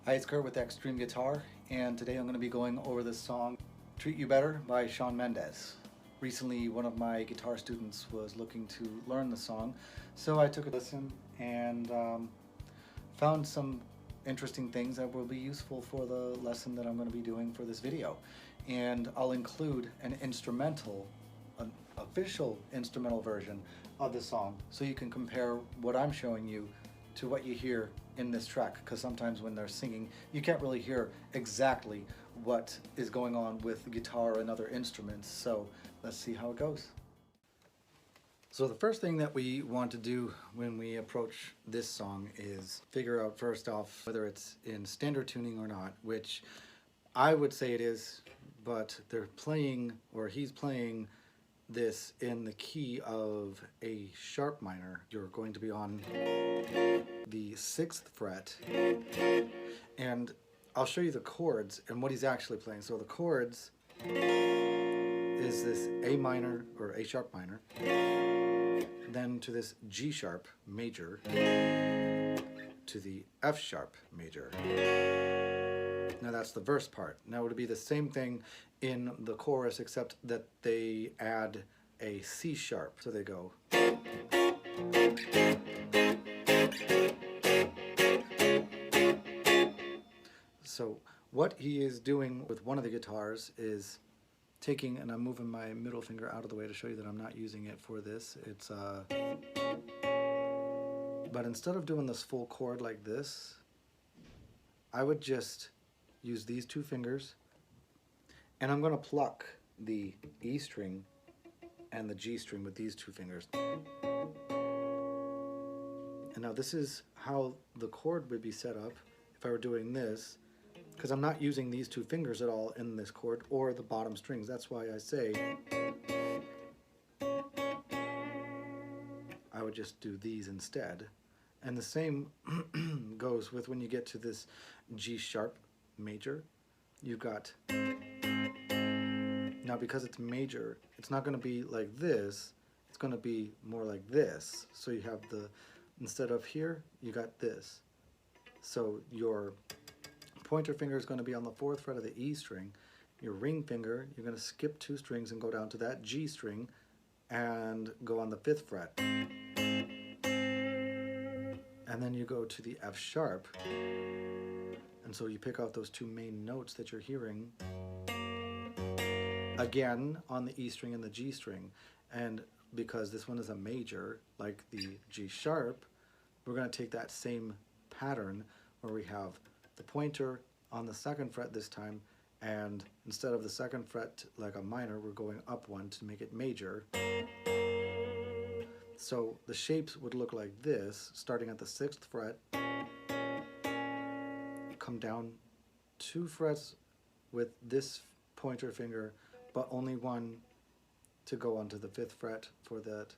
Hi, it's Kurt with Axtreme-Guitar, and today I'm going to be going over the song Treat You Better by Shawn Mendes. Recently, one of my guitar students was looking to learn the song, so I took a listen and found some interesting things that will be useful for the lesson that I'm going to be doing for this video. And I'll include an official instrumental version of the song, so you can compare what I'm showing you to what you hear in this track, because sometimes when they're singing you can't really hear exactly what is going on with the guitar and other instruments. So let's see how it goes. So the first thing that we want to do when we approach this song is figure out first off whether it's in standard tuning or not, which I would say it is, but they're playing, or he's playing this in the key of a sharp minor. You're going to be on the 6th fret, and I'll show you the chords and what he's actually playing. So the chords is this A minor or A sharp minor, then to this G sharp major, to the F sharp major. Now that's the verse part. Now it would be the same thing in the chorus, except that they add a C sharp. So they go. So what he is doing with one of the guitars is taking, and I'm moving my middle finger out of the way to show you that I'm not using it for this. It's but instead of doing this full chord like this, I would just use these two fingers, and I'm going to pluck the E string and the G string with these two fingers. And now this is how the chord would be set up if I were doing this, because I'm not using these two fingers at all in this chord or the bottom strings. That's why I say I would just do these instead. And the same goes with when you get to this G sharp major. You've got, now because it's major, it's not going to be like this, it's going to be more like this. So you have the, instead of here, you got this. So your pointer finger is going to be on the 4th fret of the E string. Your ring finger, you're going to skip 2 strings and go down to that G string and go on the 5th fret. And then you go to the F sharp. And so you pick out those 2 main notes that you're hearing again on the E string and the G string. And because this one is a major, like the G sharp, we're going to take that same pattern where we have the pointer on the 2nd fret this time, and instead of the 2nd fret like a minor, we're going up 1 to make it major. So the shapes would look like this, starting at the 6th fret, come down 2 frets with this pointer finger, but only 1 to go onto the 5th fret for that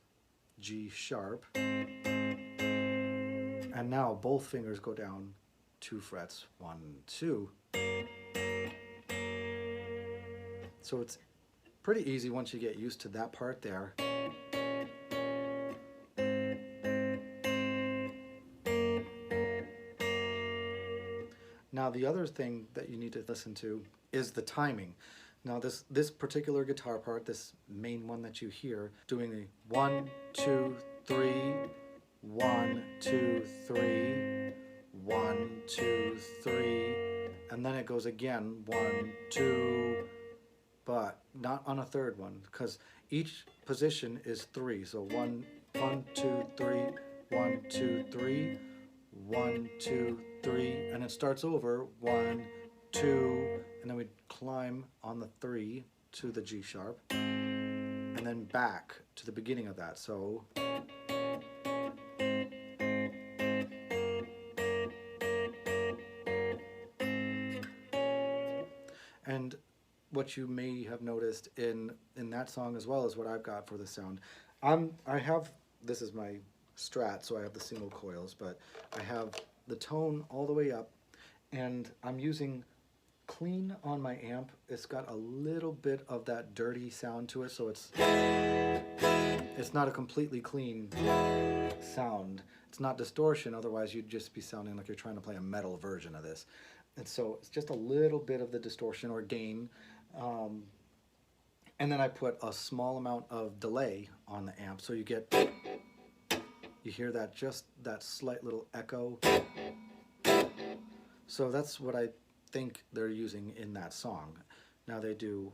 G sharp. And now both fingers go down 2 frets, 1, 2. So it's pretty easy once you get used to that part there. Now the other thing that you need to listen to is the timing. Now this particular guitar part, this main one that you hear, doing a 1, 2, 3, 1, 2, 3, 1, 2, 3, and then it goes again 1, 2, but not on a 3rd one, because each position is 3. So 1, 2, 3, 1, 2, 3, 1, 2, 3, and it starts over 1, 2, and then we climb on the 3 to the G sharp, and then back to the beginning of that. So and what you may have noticed in that song, as well as what I've got for the sound, I have, this is my Strat, so I have the single coils, but I have the tone all the way up, and I'm using clean on my amp. It's got a little bit of that dirty sound to it, so it's not a completely clean sound. It's not distortion, otherwise you'd just be sounding like you're trying to play a metal version of this. And so it's just a little bit of the distortion or gain. And then I put a small amount of delay on the amp, so you hear that, just that slight little echo. So that's what I think they're using in that song. Now they do.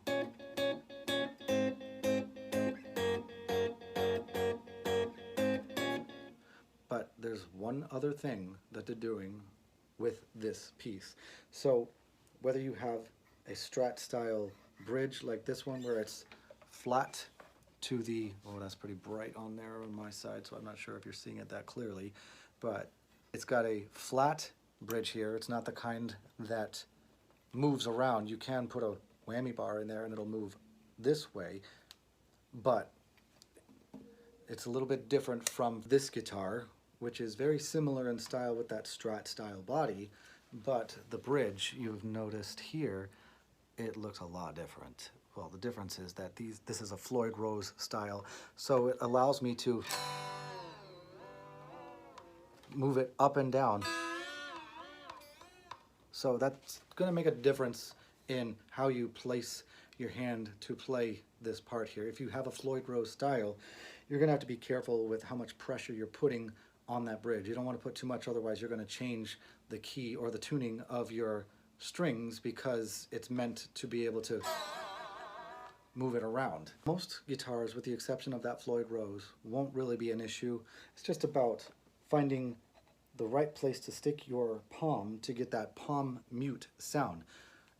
But there's one other thing that they're doing with this piece. So whether you have a Strat style bridge like this one where it's flat to the, oh, that's pretty bright on there on my side, so I'm not sure if you're seeing it that clearly, but it's got a flat bridge here. It's not the kind that moves around. You can put a whammy bar in there and it'll move this way, but it's a little bit different from this guitar, which is very similar in style with that Strat style body, but the bridge, you've noticed here, it looks a lot different. Well, the difference is that this is a Floyd Rose style, so it allows me to move it up and down. So that's going to make a difference in how you place your hand to play this part here. If you have a Floyd Rose style, you're going to have to be careful with how much pressure you're putting on that bridge. You don't want to put too much, otherwise you're going to change the key or the tuning of your strings, because it's meant to be able to move it around. Most guitars, with the exception of that Floyd Rose, won't really be an issue. It's just about finding the right place to stick your palm to get that palm mute sound.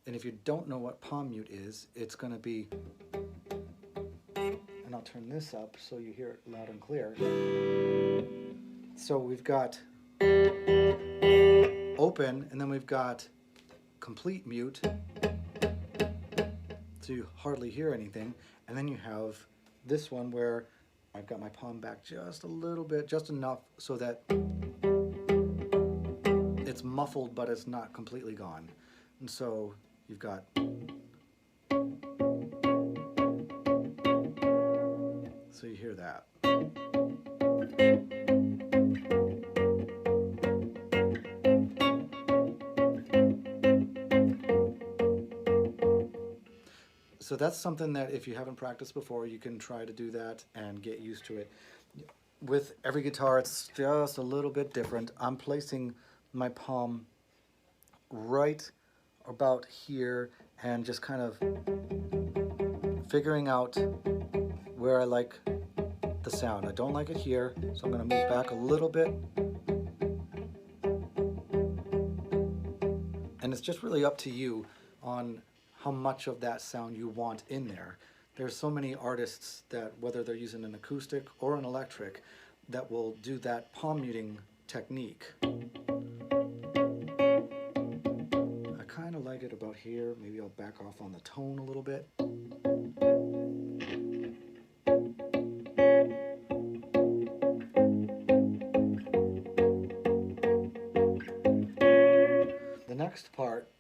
And if you don't know what palm mute is, it's going to be, and I'll turn this up so you hear it loud and clear. So we've got open, and then we've got complete mute, so you hardly hear anything. And then you have this one where I've got my palm back just a little bit, just enough so that it's muffled, but it's not completely gone. And so you've got, so you hear that. So that's something that if you haven't practiced before, you can try to do that and get used to it. With every guitar, it's just a little bit different. I'm placing my palm right about here and just kind of figuring out where I like the sound. I don't like it here, so I'm going to move back a little bit. And it's just really up to you on how much of that sound you want in there. There's so many artists that, whether they're using an acoustic or an electric, that will do that palm muting technique. I kind of like it about here. Maybe I'll back off on the tone a little bit. The next part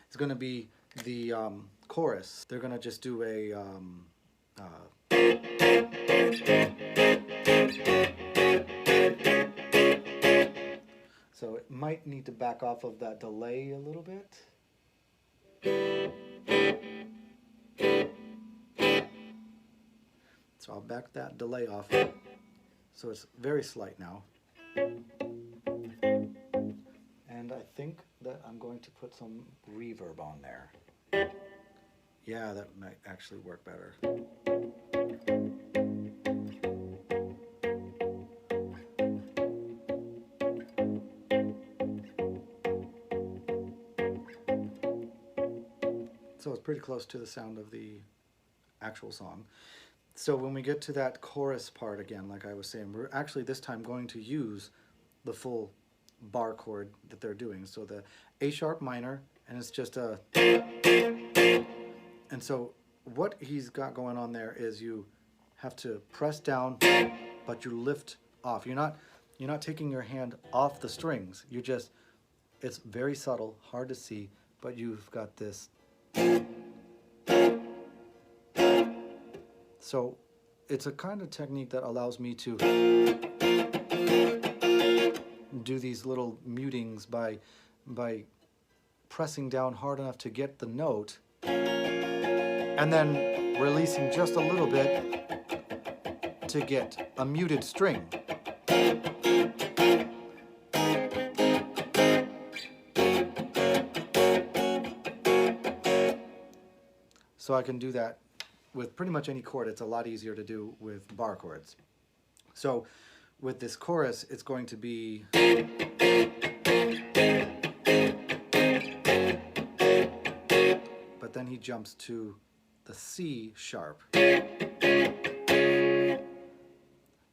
is going to be the chorus. They're going to just do a so it might need to back off of that delay a little bit. So I'll back that delay off. So it's very slight now. And I think that I'm going to put some reverb on there. Yeah, that might actually work better. So it's pretty close to the sound of the actual song. So when we get to that chorus part again, like I was saying, we're actually this time going to use the full bar chord that they're doing. So the A sharp minor, and it's just a, and so what he's got going on there is you have to press down, but you lift off. You're not taking your hand off the strings. You just, it's very subtle, hard to see, but you've got this. So it's a kind of technique that allows me to do these little mutings by pressing down hard enough to get the note, and then releasing just a little bit to get a muted string. So I can do that with pretty much any chord. It's a lot easier to do with bar chords. So with this chorus, it's going to be but then he jumps to the C sharp.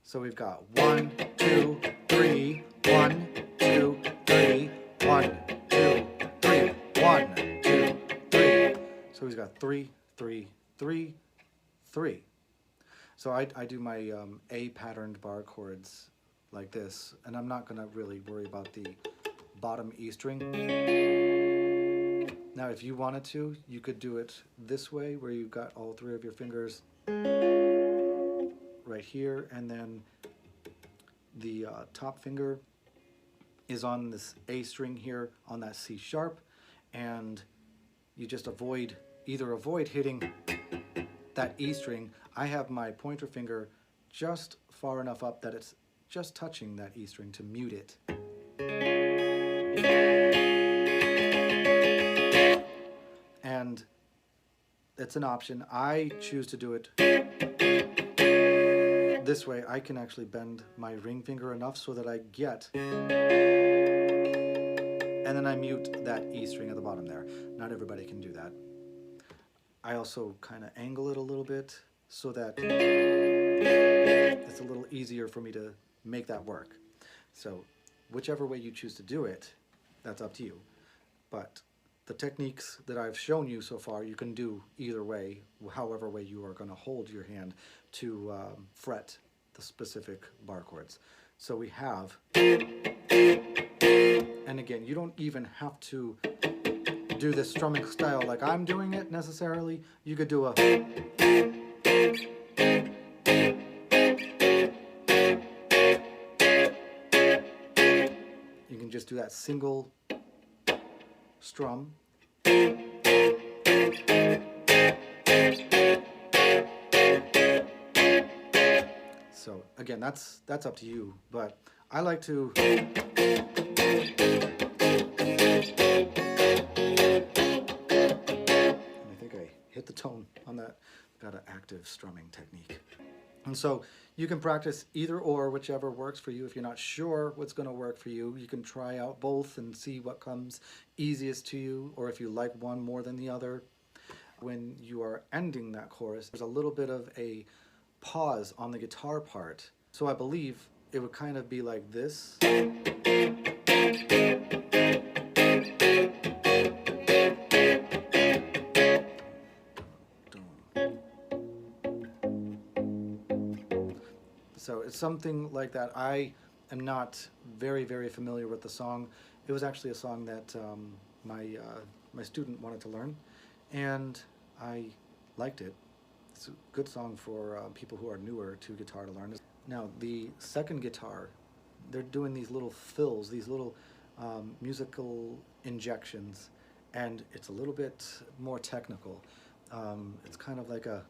So we've got 1, 2, 3, 1, 2, 3, 1, 2, 3, 1, 2, 3. So he's got 3, 3, 3, 3. So I do my A patterned bar chords like this, and I'm not going to really worry about the bottom E string. Now if you wanted to, you could do it this way, where you've got all 3 of your fingers right here, and then the top finger is on this A string here on that C sharp, and you just avoid hitting that E string. I have my pointer finger just far enough up that it's just touching that E string to mute it. And it's an option. I choose to do it this way. I can actually bend my ring finger enough so that I get, and then I mute that E string at the bottom there. Not everybody can do that. I also kind of angle it a little bit so that it's a little easier for me to make that work. So whichever way you choose to do it, that's up to you. But the techniques that I've shown you so far, you can do either way, however way you are going to hold your hand to fret the specific bar chords. So we have, and again, you don't even have to do this strumming style like I'm doing it necessarily. You could do a, you can just do that single strum. So again, that's up to you, but I like to I think I hit the tone on that. Got an active strumming technique. And so you can practice either or, whichever works for you. If you're not sure what's going to work for you, you can try out both and see what comes easiest to you, or if you like one more than the other. When you are ending that chorus, there's a little bit of a pause on the guitar part. So I believe it would kind of be like this. So it's something like that. I am not very familiar with the song. It was actually a song that my student wanted to learn, and I liked it. It's a good song for people who are newer to guitar to learn. Now the second guitar, they're doing these little fills, these little musical injections, and it's a little bit more technical. It's kind of like a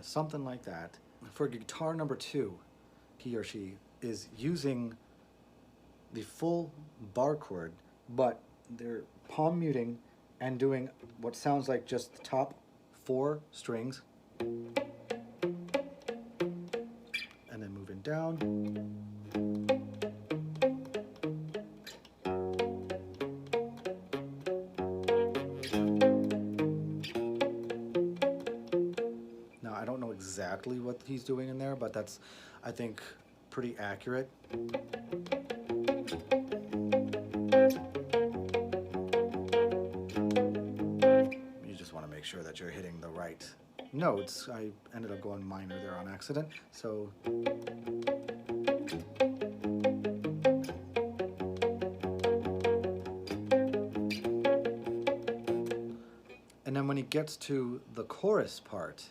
something like that. For guitar number 2, he or she is using the full bar chord, but they're palm muting and doing what sounds like just the top 4 strings, and then moving down. Exactly what he's doing in there, but that's, I think, pretty accurate. You just want to make sure that you're hitting the right notes. I ended up going minor there on accident, so he gets to the chorus part,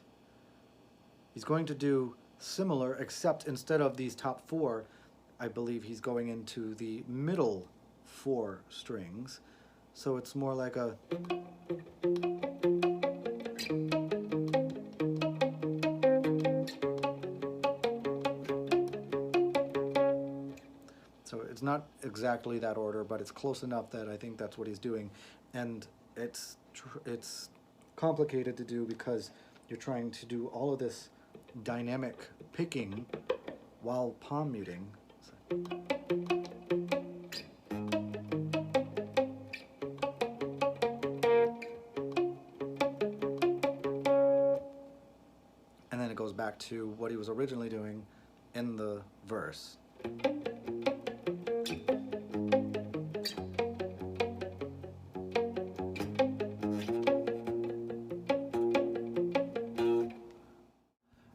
he's going to do similar, except instead of these top 4, I believe he's going into the middle 4 strings. So it's more like a... So it's not exactly that order, but it's close enough that I think that's what he's doing. And it's complicated to do because you're trying to do all of this dynamic picking while palm muting. And then it goes back to what he was originally doing in the verse.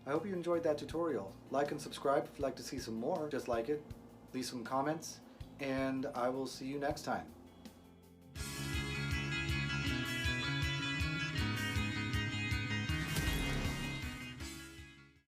I hope you enjoyed that tutorial. Like and subscribe if you'd like to see some more. Just like it. Leave some comments, and I will see you next time.